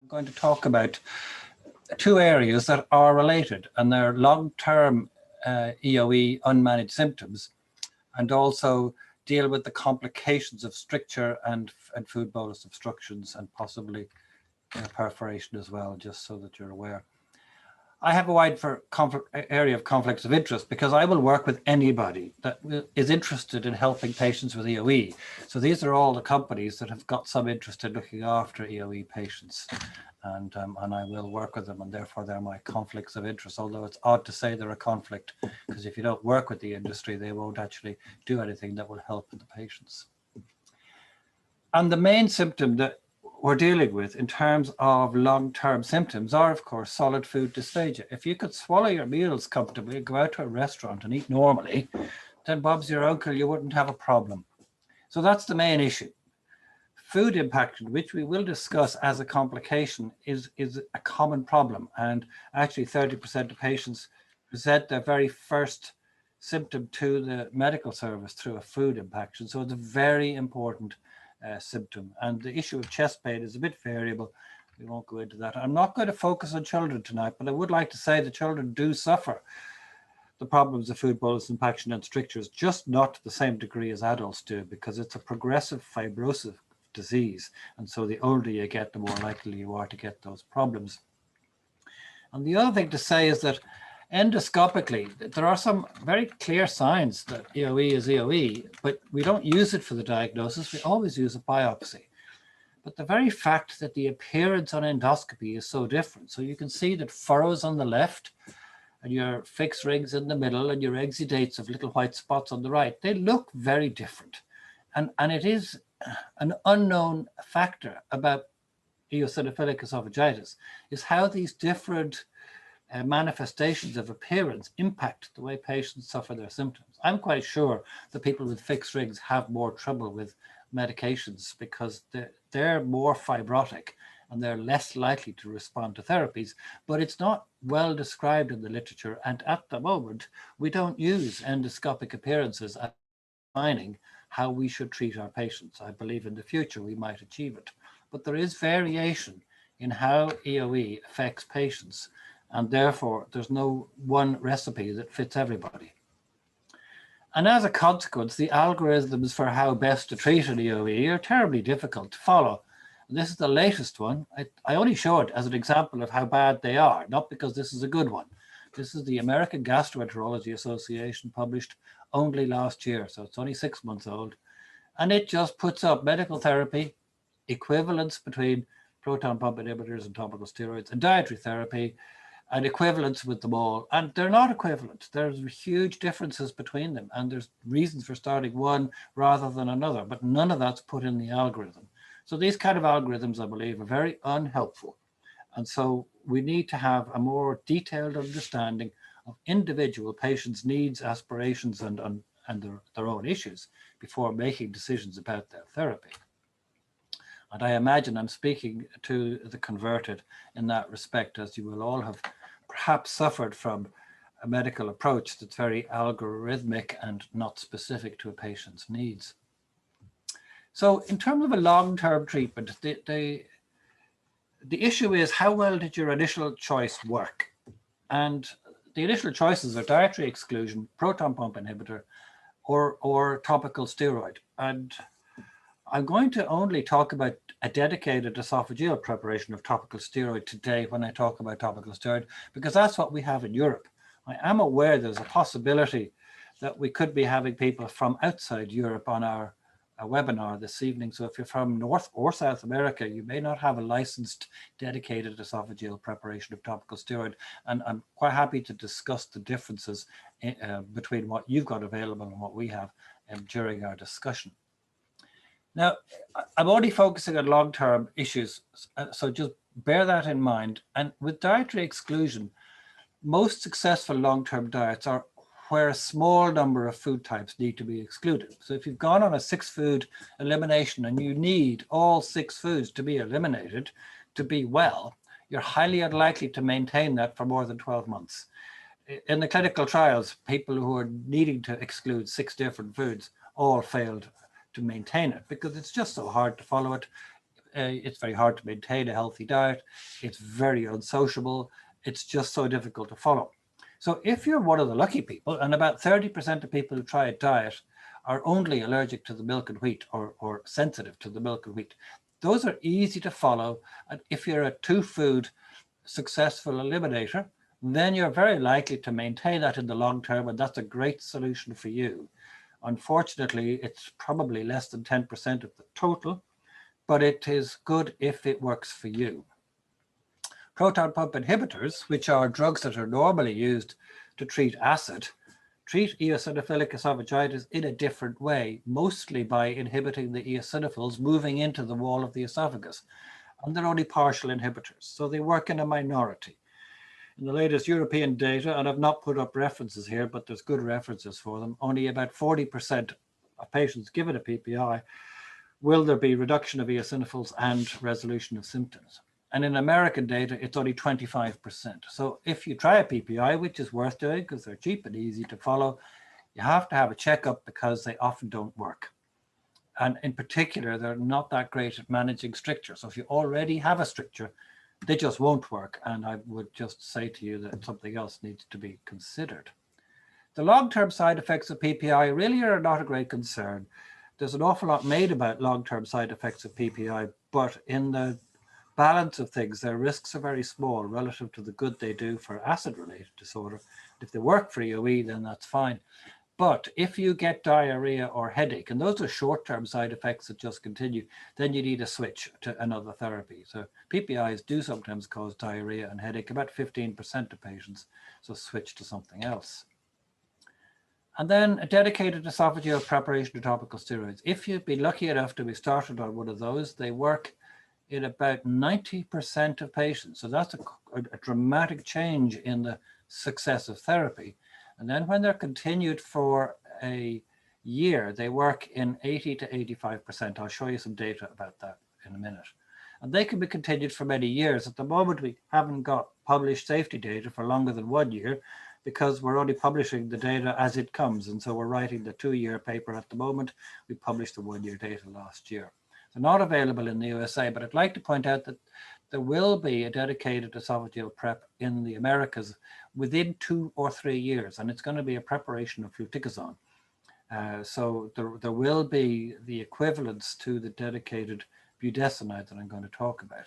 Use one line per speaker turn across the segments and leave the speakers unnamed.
going to talk about two areas that are related, and they're long-term EoE unmanaged symptoms, and also deal with the complications of stricture and food bolus obstructions, and possibly perforation as well, just so that you're aware. I have a wide area of conflicts of interest because I will work with anybody that is interested in helping patients with EoE. So these are all the companies that have got some interest in looking after EoE patients, and I will work with them, and therefore they're my conflicts of interest, although it's odd to say they're a conflict, because if you don't work with the industry, they won't actually do anything that will help the patients. And the main symptom that we're dealing with in terms of long-term symptoms are, of course, solid food dysphagia. If you could swallow your meals comfortably and go out to a restaurant and eat normally, then Bob's your uncle, you wouldn't have a problem. So that's the main issue. Food impaction, which we will discuss as a complication, is a common problem. And actually 30% of patients present their very first symptom to the medical service through a food impaction. So it's a very important symptom. And the issue of chest pain is a bit variable. We won't go into that. I'm not going to focus on children tonight, but I would like to say that children do suffer the problems of food bolus impaction and strictures, just not to the same degree as adults do, because it's a progressive fibrosis disease. And so the older you get, the more likely you are to get those problems. And the other thing to say is that endoscopically, there are some very clear signs that EoE is EoE, but we don't use it for the diagnosis. We always use a biopsy. But the very fact that the appearance on endoscopy is so different. So you can see that furrows on the left and your fixed rings in the middle and your exudates of little white spots on the right, they look very different. And it is an unknown factor about eosinophilic esophagitis, is how these different manifestations of appearance impact the way patients suffer their symptoms. I'm quite sure that people with fixed rings have more trouble with medications because they're more fibrotic and they're less likely to respond to therapies, but it's not well described in the literature. And at the moment, we don't use endoscopic appearances as defining how we should treat our patients. I believe in the future we might achieve it, but there is variation in how EoE affects patients, and therefore there's no one recipe that fits everybody. And as a consequence, the algorithms for how best to treat an EoE are terribly difficult to follow. And this is the latest one. I only show it as an example of how bad they are, not because this is a good one. This is the American Gastroenterology Association, published only last year, so it's only 6 months old. And it just puts up medical therapy, equivalence between proton pump inhibitors and topical steroids, and dietary therapy, and equivalence with them all. And they're not equivalent. There's huge differences between them, and there's reasons for starting one rather than another, but none of that's put in the algorithm. So these kind of algorithms, I believe, are very unhelpful. And so we need to have a more detailed understanding of individual patients' needs, aspirations, and their own issues before making decisions about their therapy. And I imagine I'm speaking to the converted in that respect, as you will all have perhaps suffered from a medical approach that's very algorithmic and not specific to a patient's needs. So in terms of a long-term treatment, the issue is, how well did your initial choice work? And the initial choices are dietary exclusion, proton pump inhibitor, or topical steroid. And I'm going to only talk about a dedicated esophageal preparation of topical steroid today when I talk about topical steroid, because that's what we have in Europe. I am aware there's a possibility that we could be having people from outside Europe on our webinar this evening. So if you're from North or South America, you may not have a licensed dedicated esophageal preparation of topical steroid. And I'm quite happy to discuss the differences between what you've got available and what we have during our discussion. Now, I'm only focusing on long-term issues, so just bear that in mind. And with dietary exclusion, most successful long-term diets are where a small number of food types need to be excluded. So if you've gone on a 6-food elimination and you need all 6 foods to be eliminated to be well, you're highly unlikely to maintain that for more than 12 months. In the clinical trials, people who are needing to exclude 6 different foods all failed to maintain it because it's just so hard to follow it. it's very hard to maintain a healthy diet. It's very unsociable. It's just so difficult to follow. So if you're one of the lucky people, and about 30% of people who try a diet are only allergic to the milk and wheat or sensitive to the milk and wheat, those are easy to follow. And if you're a two-food successful eliminator, then you're very likely to maintain that in the long term, and that's a great solution for you. Unfortunately, it's probably less than 10% of the total, but it is good if it works for you. Proton pump inhibitors, which are drugs that are normally used to treat acid, treat eosinophilic esophagitis in a different way, mostly by inhibiting the eosinophils moving into the wall of the esophagus. And they're only partial inhibitors, so they work in a minority. In the latest European data, and I've not put up references here, but there's good references for them, only about 40% of patients given a PPI will there be reduction of eosinophils and resolution of symptoms. And in American data, it's only 25%. So if you try a PPI, which is worth doing because they're cheap and easy to follow, you have to have a checkup because they often don't work. And in particular, they're not that great at managing stricture. So if you already have a stricture, they just won't work. And I would just say to you that something else needs to be considered. The long-term side effects of PPI really are not a great concern. There's an awful lot made about long-term side effects of PPI, but in the balance of things, their risks are very small relative to the good they do for acid-related disorder. If they work for EoE, then that's fine. But if you get diarrhea or headache, and those are short-term side effects that just continue, then you need a switch to another therapy. So PPIs do sometimes cause diarrhea and headache, about 15% of patients, so switch to something else. And then a dedicated esophageal preparation of topical steroids. If you've been lucky enough to be started on one of those, they work in about 90% of patients. So that's a dramatic change in the success of therapy. And then when they're continued for a year, they work in 80 to 85%. I'll show you some data about that in a minute. And they can be continued for many years. At the moment, we haven't got published safety data for longer than 1 year because we're only publishing the data as it comes. And so we're writing the 2-year paper at the moment. We published the 1-year data last year. They're not available in the USA, but I'd like to point out that there will be a dedicated esophageal prep in the Americas within 2 or 3 years, and it's going to be a preparation of fluticasone. So there will be the equivalents to the dedicated budesonide that I'm going to talk about.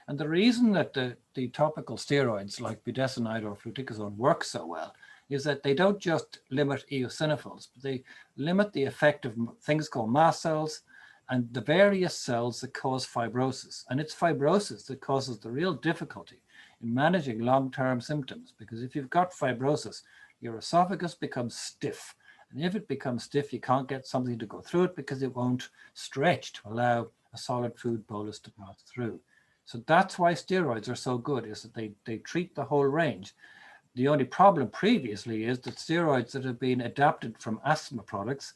And the reason that the topical steroids like budesonide or fluticasone work so well is that they don't just limit eosinophils, but they limit the effect of things called mast cells and the various cells that cause fibrosis. And it's fibrosis that causes the real difficulty in managing long-term symptoms, because if you've got fibrosis, your esophagus becomes stiff. And if it becomes stiff, you can't get something to go through it because it won't stretch to allow a solid food bolus to pass through. So that's why steroids are so good, is that they treat the whole range. The only problem previously is that steroids that have been adapted from asthma products,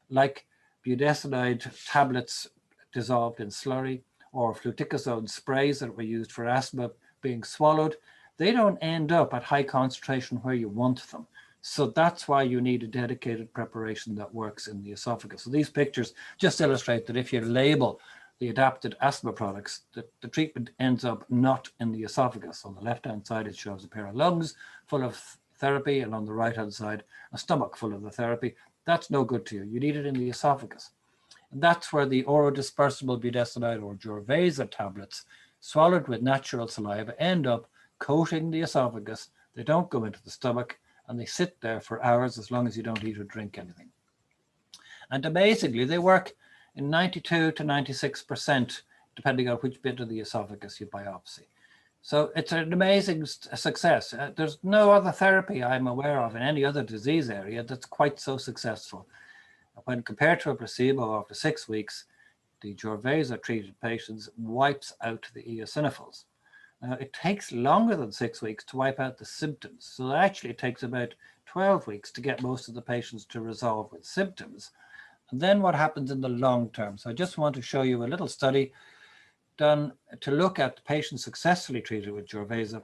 like budesonide tablets dissolved in slurry or fluticasone sprays that were used for asthma being swallowed, they don't end up at high concentration where you want them. So that's why you need a dedicated preparation that works in the esophagus. So these pictures just illustrate that if you label the adapted asthma products, the treatment ends up not in the esophagus. On the left-hand side, it shows a pair of lungs full of therapy, and on the right-hand side, a stomach full of the therapy. That's no good to you. You need it in the esophagus. And that's where the orodispersible budesonide or Gervaisa tablets swallowed with natural saliva end up coating the esophagus. They don't go into the stomach, and they sit there for hours as long as you don't eat or drink anything. And amazingly, they work in 92 to 96%, depending on which bit of the esophagus you biopsy. So it's an amazing success. There's no other therapy I'm aware of in any other disease area that's quite so successful. When compared to a placebo after 6 weeks, the Gervaisa treated patients wipes out the eosinophils. Now, it takes longer than 6 weeks to wipe out the symptoms. So actually it takes about 12 weeks to get most of the patients to resolve with symptoms. And then what happens in the long term? So I just want to show you a little study done to look at patients successfully treated with Gervaisa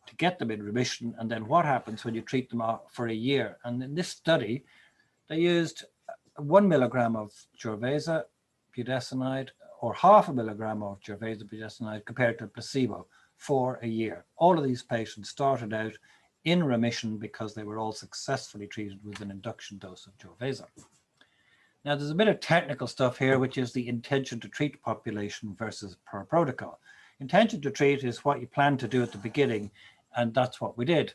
to get them in remission, and then what happens when you treat them for a year. And in this study, they used 1 milligram of Gervaisa, budesonide, or half a milligram of Gervaisa budesonide compared to placebo for a year. All of these patients started out in remission because they were all successfully treated with an induction dose of Gervaisa. Now, there's a bit of technical stuff here, which is the intention to treat population versus per protocol. Intention to treat is what you plan to do at the beginning, and that's what we did.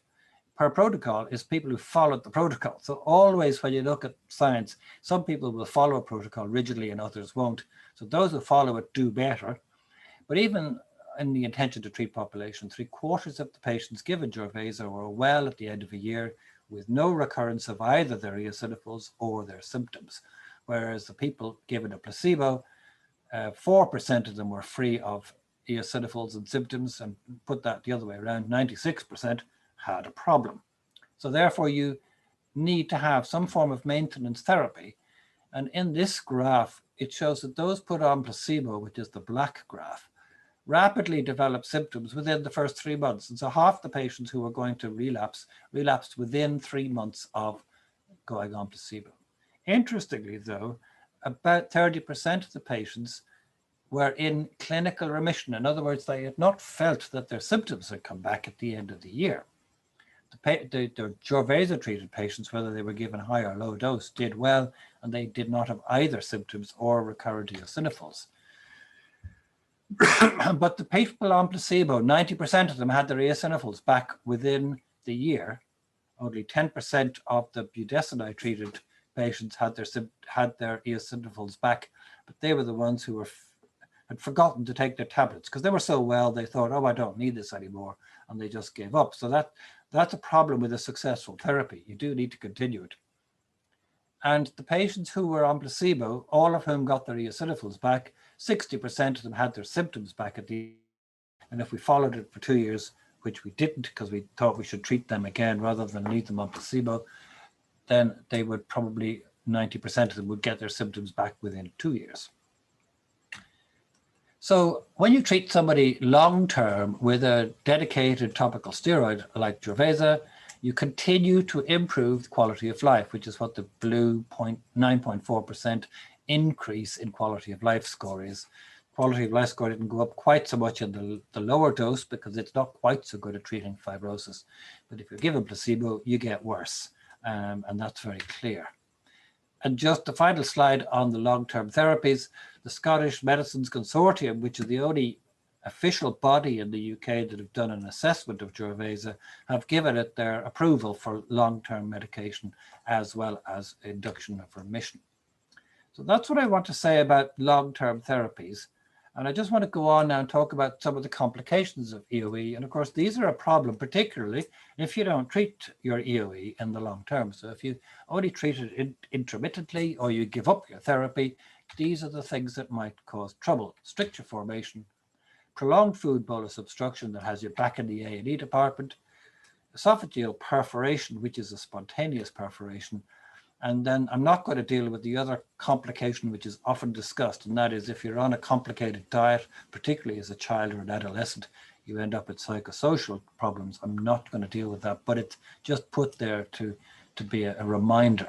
Per protocol is people who followed the protocol. So always when you look at science, some people will follow a protocol rigidly and others won't. So those who follow it do better. But even in the intention to treat population, 3/4 of the patients given Gervaisa were well at the end of a year with no recurrence of either their eosinophils or their symptoms. Whereas the people given a placebo, 4% of them were free of eosinophils and symptoms, and put that the other way around, 96% had a problem. So therefore you need to have some form of maintenance therapy. And in this graph, it shows that those put on placebo, which is the black graph, rapidly developed symptoms within the first 3 months. And so half the patients who were going to relapsed within 3 months of going on placebo. Interestingly, though, about 30% of the patients were in clinical remission. In other words, they had not felt that their symptoms had come back at the end of the year. The Gervaisa treated patients, whether they were given high or low dose, did well, and they did not have either symptoms or recurrent eosinophils. But the people on placebo, 90% of them had their eosinophils back within the year. Only 10% of the budesonide treated patients had their eosinophils back, but they were the ones who had forgotten to take their tablets because they were so well, they thought, oh, I don't need this anymore, and they just gave up. So that's a problem with a successful therapy. You do need to continue it. And the patients who were on placebo, all of whom got their eosinophils back, 60% of them had their symptoms back at the end. And if we followed it for 2 years, which we didn't because we thought we should treat them again rather than leave them on placebo, then they would probably, 90% of them would get their symptoms back within 2 years. So when you treat somebody long-term with a dedicated topical steroid like Gervaisa, you continue to improve the quality of life, which is what the blue 9.4% increase in quality of life score is. Quality of life score didn't go up quite so much in the lower dose because it's not quite so good at treating fibrosis. But if you're given placebo, you get worse, and that's very clear. And just the final slide on the long-term therapies, the Scottish Medicines Consortium, which is the only official body in the UK that have done an assessment of Gervaisa, have given it their approval for long-term medication as well as induction of remission. So that's what I want to say about long-term therapies. And I just want to go on now and talk about some of the complications of EoE. And of course, these are a problem, particularly if you don't treat your EoE in the long term. So if you only treat it intermittently or you give up your therapy, these are the things that might cause trouble. Stricture formation, prolonged food bolus obstruction that has you back in the A&E department, esophageal perforation, which is a spontaneous perforation. And then I'm not going to deal with the other complication, which is often discussed, and that is if you're on a complicated diet, particularly as a child or an adolescent, you end up with psychosocial problems. I'm not going to deal with that, but it's just put there to be a reminder.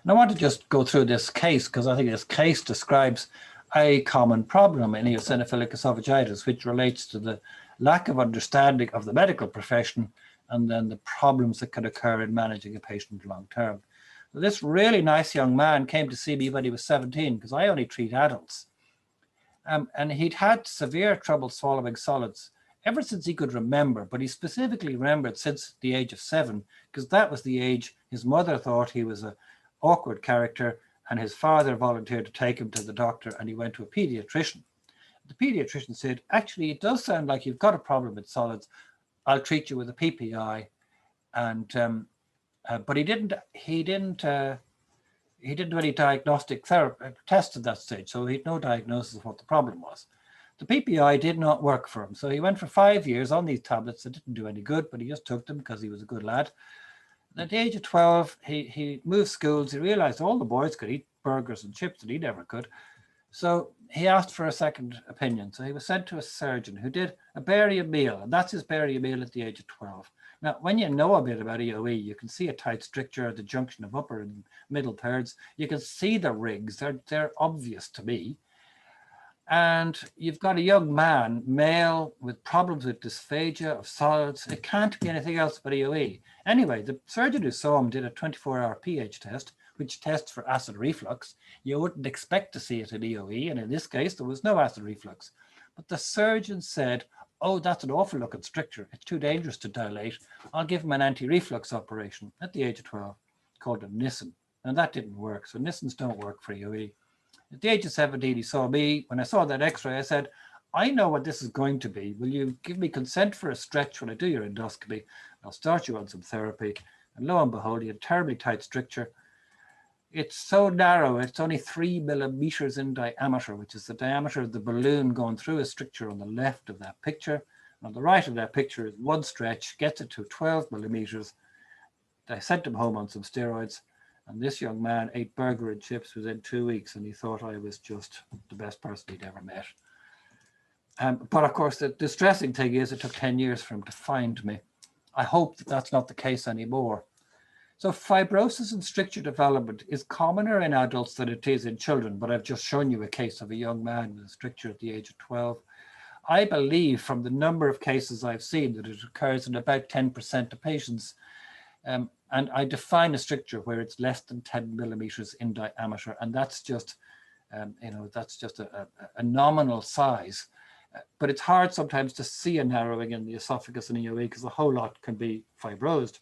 And I want to just go through this case because I think this case describes a common problem in eosinophilic esophagitis, which relates to the lack of understanding of the medical profession and then the problems that can occur in managing a patient long term. This really nice young man came to see me when he was 17 because I only treat adults. And he'd had severe trouble swallowing solids ever since he could remember, but he specifically remembered since the age of 7 because that was the age his mother thought he was an awkward character and his father volunteered to take him to the doctor and he went to a pediatrician. The pediatrician said, actually, it does sound like you've got a problem with solids. I'll treat you with a PPI. And but he didn't do any diagnostic tests at that stage, so he had no diagnosis of what the problem was. The PPI did not work for him, so he went for 5 years on these tablets that didn't do any good, but he just took them because he was a good lad. And at the age of 12, he moved schools. He realized all the boys could eat burgers and chips and he never could. So he asked for a second opinion. So he was sent to a surgeon who did a barium meal, and that's his barium meal at the age of 12. Now, when you know a bit about EoE, you can see a tight stricture at the junction of upper and middle thirds. You can see the rings. They're obvious to me. And you've got a young man, male, with problems with dysphagia of solids. It can't be anything else but EoE. Anyway, the surgeon who saw him did a 24-hour pH test, which tests for acid reflux. You wouldn't expect to see it in EoE, and in this case, there was no acid reflux. But the surgeon said, oh, that's an awful looking stricture. It's too dangerous to dilate. I'll give him an anti-reflux operation at the age of 12, called a Nissen. And that didn't work. So Nissens don't work for EoE. At the age of 17, he saw me. When I saw that x-ray, I said, I know what this is going to be. Will you give me consent for a stretch when I do your endoscopy? I'll start you on some therapy. And lo and behold, he had terribly tight stricture. It's so narrow, it's only 3 millimeters in diameter, which is the diameter of the balloon going through a stricture on the left of that picture. On the right of that picture is one stretch, gets it to 12 millimeters. I sent him home on some steroids. And this young man ate burger and chips within 2 weeks, and he thought I was just the best person he'd ever met. But of course, the distressing thing is it took 10 years for him to find me. I hope that that's not the case anymore. So fibrosis and stricture development is commoner in adults than it is in children, but I've just shown you a case of a young man with a stricture at the age of 12. I believe from the number of cases I've seen that it occurs in about 10% of patients. And I define a stricture where it's less than 10 millimeters in diameter, and that's just, that's just a nominal size. But it's hard sometimes to see a narrowing in the esophagus and EoE because a whole lot can be fibrosed.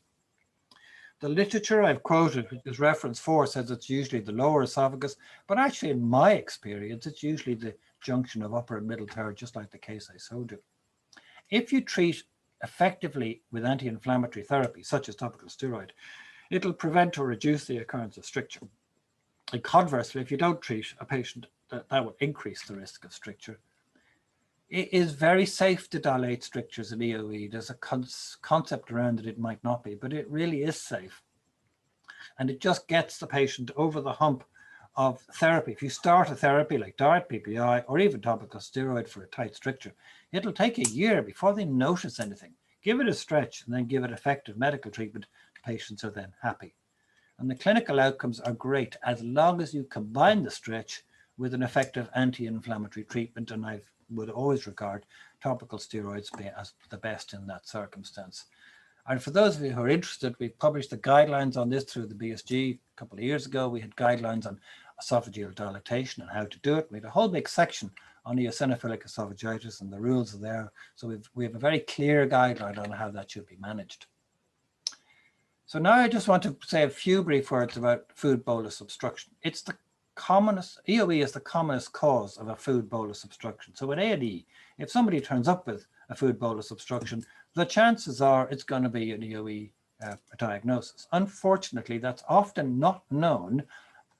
The literature I've quoted, which is reference 4, says it's usually the lower esophagus, but actually in my experience, it's usually the junction of upper and middle third, just like the case I showed you. If you treat effectively with anti-inflammatory therapy, such as topical steroid, it'll prevent or reduce the occurrence of stricture. And conversely, if you don't treat a patient, that will increase the risk of stricture. It is very safe to dilate strictures in EoE. There's a concept around it might not be, but it really is safe. And it just gets the patient over the hump of therapy. If you start a therapy like diet PPI or even topical steroid for a tight stricture, it'll take a year before they notice anything. Give it a stretch and then give it effective medical treatment. Patients are then happy. And the clinical outcomes are great as long as you combine the stretch with an effective anti-inflammatory treatment. And I would always regard topical steroids as the best in that circumstance. And for those of you who are interested, we've published the guidelines on this through the BSG a couple of years ago. We had guidelines on esophageal dilatation and how to do it. We had a whole big section on eosinophilic esophagitis, and the rules are there. So we have a very clear guideline on how that should be managed. So now I just want to say a few brief words about food bolus obstruction. It's the commonest, EoE is the commonest cause of a food bolus obstruction. So with A&E, if somebody turns up with a food bolus obstruction, the chances are it's going to be an EoE diagnosis. Unfortunately, that's often not known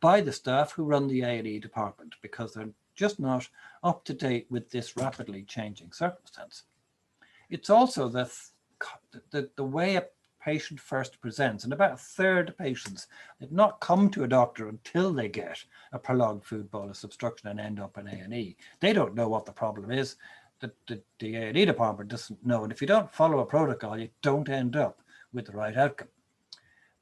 by the staff who run the A&E department because they're just not up to date with this rapidly changing circumstance. It's also the way a patient first presents, and about a third of patients did not come to a doctor until they get a prolonged food bolus obstruction and end up in A&E. They don't know what the problem is. The A&E department doesn't know, and if you don't follow a protocol, you don't end up with the right outcome.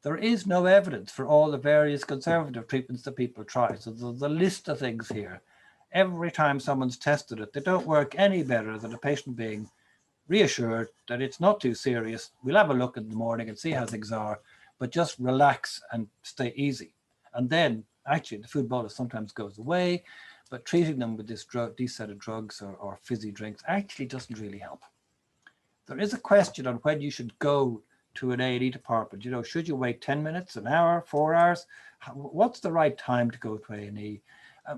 There is no evidence for all the various conservative treatments that people try. So the list of things here, every time someone's tested it, they don't work any better than a patient being reassured that it's not too serious. We'll have a look in the morning and see how things are, but just relax and stay easy. And then actually the food bolus sometimes goes away, but treating them with these set of drugs or fizzy drinks actually doesn't really help. There is a question on when you should go to an A&E department. You know, should you wait 10 minutes, an hour, 4 hours? What's the right time to go to A&E?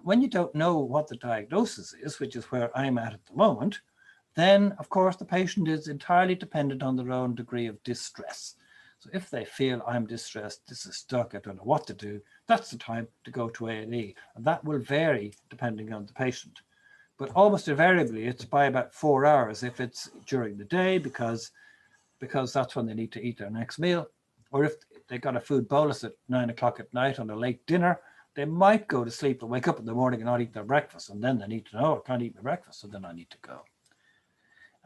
When you don't know what the diagnosis is, which is where I'm at the moment, then of course the patient is entirely dependent on their own degree of distress. So if they feel I'm distressed, this is stuck, I don't know what to do, that's the time to go to A&E. And that will vary depending on the patient. But almost invariably, it's by about 4 hours if it's during the day because that's when they need to eat their next meal. Or if they got a food bolus at 9 o'clock at night on a late dinner, they might go to sleep and wake up in the morning and not eat their breakfast. And then they need to know, I can't eat my breakfast, so then I need to go.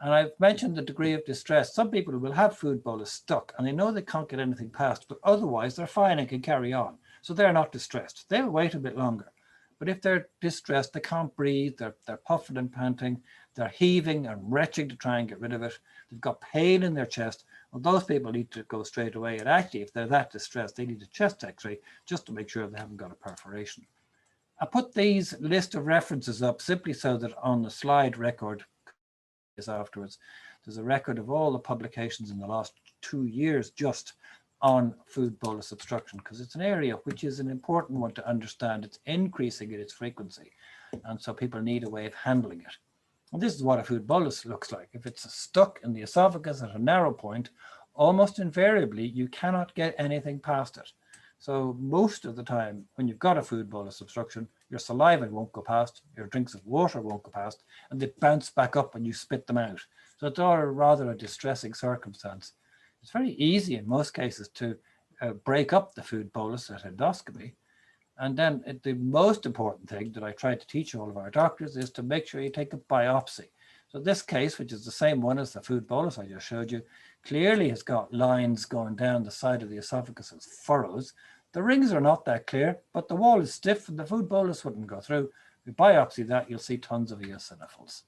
And I've mentioned the degree of distress. Some people will have food bolus stuck and they know they can't get anything past, but otherwise they're fine and can carry on. So they're not distressed. They'll wait a bit longer. But if they're distressed, they can't breathe, they're puffing and panting, they're heaving and retching to try and get rid of it, they've got pain in their chest, well, those people need to go straight away. And actually, if they're that distressed, they need a chest x-ray just to make sure they haven't got a perforation. I put these list of references up simply so that on the slide record is afterwards, there's a record of all the publications in the last 2 years just on food bolus obstruction, because it's an area which is an important one to understand. It's increasing in its frequency, and so people need a way of handling it. And this is what a food bolus looks like. If it's stuck in the esophagus at a narrow point, almost invariably you cannot get anything past it. So most of the time when you've got a food bolus obstruction, your saliva won't go past, your drinks of water won't go past, and they bounce back up and you spit them out. So it's all rather a distressing circumstance. It's very easy in most cases to break up the food bolus at endoscopy. And then the most important thing that I try to teach all of our doctors is to make sure you take a biopsy. So this case, which is the same one as the food bolus I just showed you, clearly has got lines going down the side of the esophagus as furrows. The rings are not that clear, but the wall is stiff and the food bolus wouldn't go through. If you biopsy that, you'll see tons of eosinophils.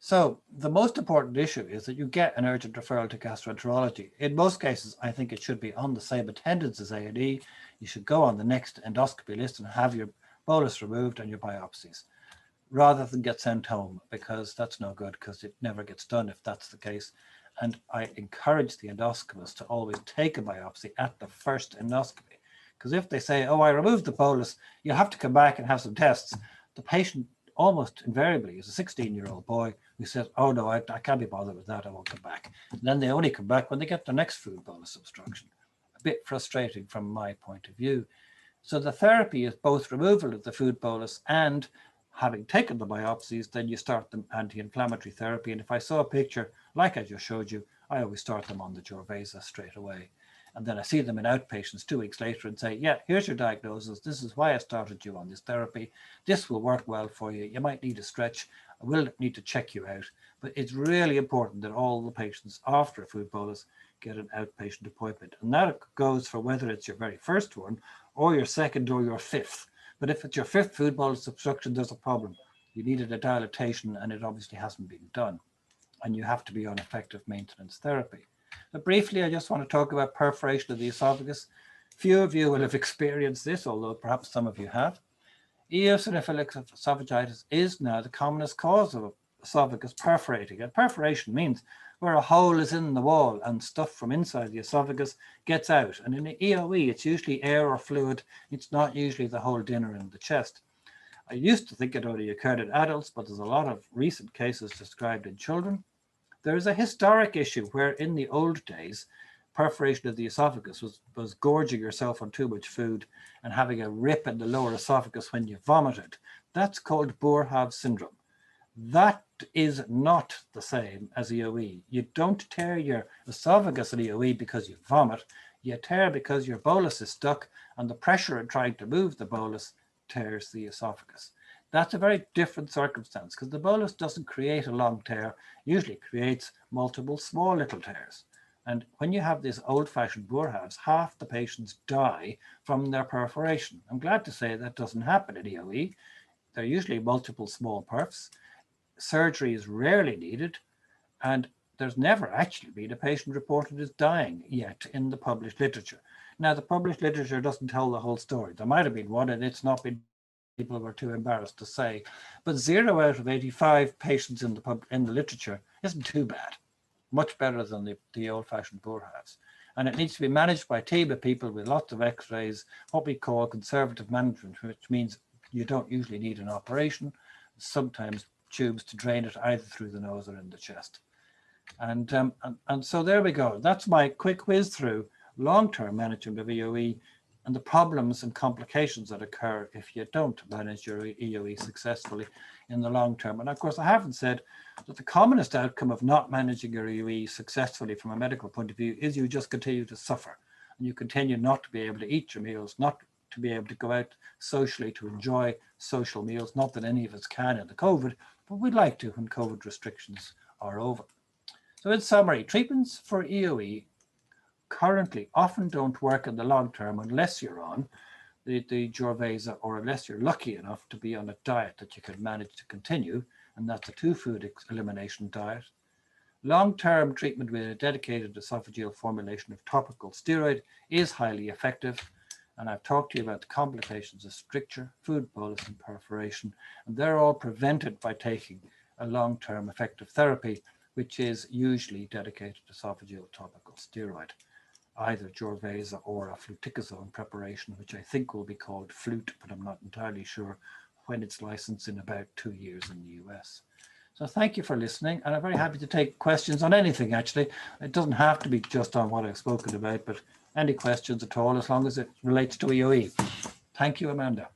So the most important issue is that you get an urgent referral to gastroenterology. In most cases, I think it should be on the same attendance as A&E. You should go on the next endoscopy list and have your bolus removed and your biopsies, rather than get sent home, because that's no good, because it never gets done if that's the case. And I encourage the endoscopist to always take a biopsy at the first endoscopy, because if they say, oh, I removed the bolus, you have to come back and have some tests, the patient almost invariably is a 16-year-old boy who says, oh no, I can't be bothered with that, I won't come back. And then they only come back when they get their next food bolus obstruction. A bit frustrating from my point of view. So the therapy is both removal of the food bolus and, having taken the biopsies, then you start the anti-inflammatory therapy. And if I saw a picture like I just showed you, I always start them on the Jorvesa straight away. And then I see them in outpatients 2 weeks later and say, yeah, here's your diagnosis. This is why I started you on this therapy. This will work well for you. You might need a stretch. I will need to check you out. But it's really important that all the patients after a food bolus get an outpatient appointment. And that goes for whether it's your very first one or your second or your fifth. But if it's your fifth food bolus obstruction, there's a problem. You needed a dilatation and it obviously hasn't been done. And you have to be on effective maintenance therapy. But briefly, I just want to talk about perforation of the esophagus. Few of you will have experienced this, although perhaps some of you have. Eosinophilic esophagitis is now the commonest cause of esophagus perforating. And perforation means where a hole is in the wall and stuff from inside the esophagus gets out. And in the EoE, it's usually air or fluid. It's not usually the whole dinner in the chest. I used to think it only occurred in adults, but there's a lot of recent cases described in children. There is a historic issue where in the old days, perforation of the esophagus was gorging yourself on too much food and having a rip in the lower esophagus when you vomited. That's called Boerhaave syndrome. That is not the same as EoE. You don't tear your esophagus in EoE because you vomit. You tear because your bolus is stuck and the pressure in trying to move the bolus tears the esophagus. That's a very different circumstance because the bolus doesn't create a long tear, usually creates multiple small little tears. And when you have this old-fashioned Boerhaave's, half the patients die from their perforation. I'm glad to say that doesn't happen in EoE. They're usually multiple small perfs. Surgery is rarely needed, and there's never actually been a patient reported as dying yet in the published literature. Now, the published literature doesn't tell the whole story. There might have been one, and it's not been, people were too embarrassed to say, but 0 out of 85 patients in the literature isn't too bad. Much better than the old-fashioned Boerhaave's. And it needs to be managed by a team of people with lots of x-rays, what we call conservative management, which means you don't usually need an operation, sometimes tubes to drain it either through the nose or in the chest. And so there we go. That's my quick whiz through long-term management of EoE and the problems and complications that occur if you don't manage your EoE successfully in the long term. And of course, I haven't said that the commonest outcome of not managing your EoE successfully from a medical point of view is you just continue to suffer and you continue not to be able to eat your meals, not to be able to go out socially to enjoy social meals. Not that any of us can in the COVID, but we'd like to when COVID restrictions are over. So in summary, treatments for EoE currently often don't work in the long term unless you're on the Gervaisa, or unless you're lucky enough to be on a diet that you can manage to continue, and that's a 2-food elimination diet. Long-term treatment with a dedicated esophageal formulation of topical steroid is highly effective. And I've talked to you about the complications of stricture, food bolus, and perforation. And they're all prevented by taking a long-term effective therapy, which is usually dedicated esophageal topical steroid, either Gervaisa or a fluticasone preparation, which I think will be called Flute, but I'm not entirely sure when it's licensed in about 2 years in the US. So thank you for listening, and I'm very happy to take questions on anything, actually. It doesn't have to be just on what I've spoken about, but any questions at all, as long as it relates to EoE. Thank you, Amanda.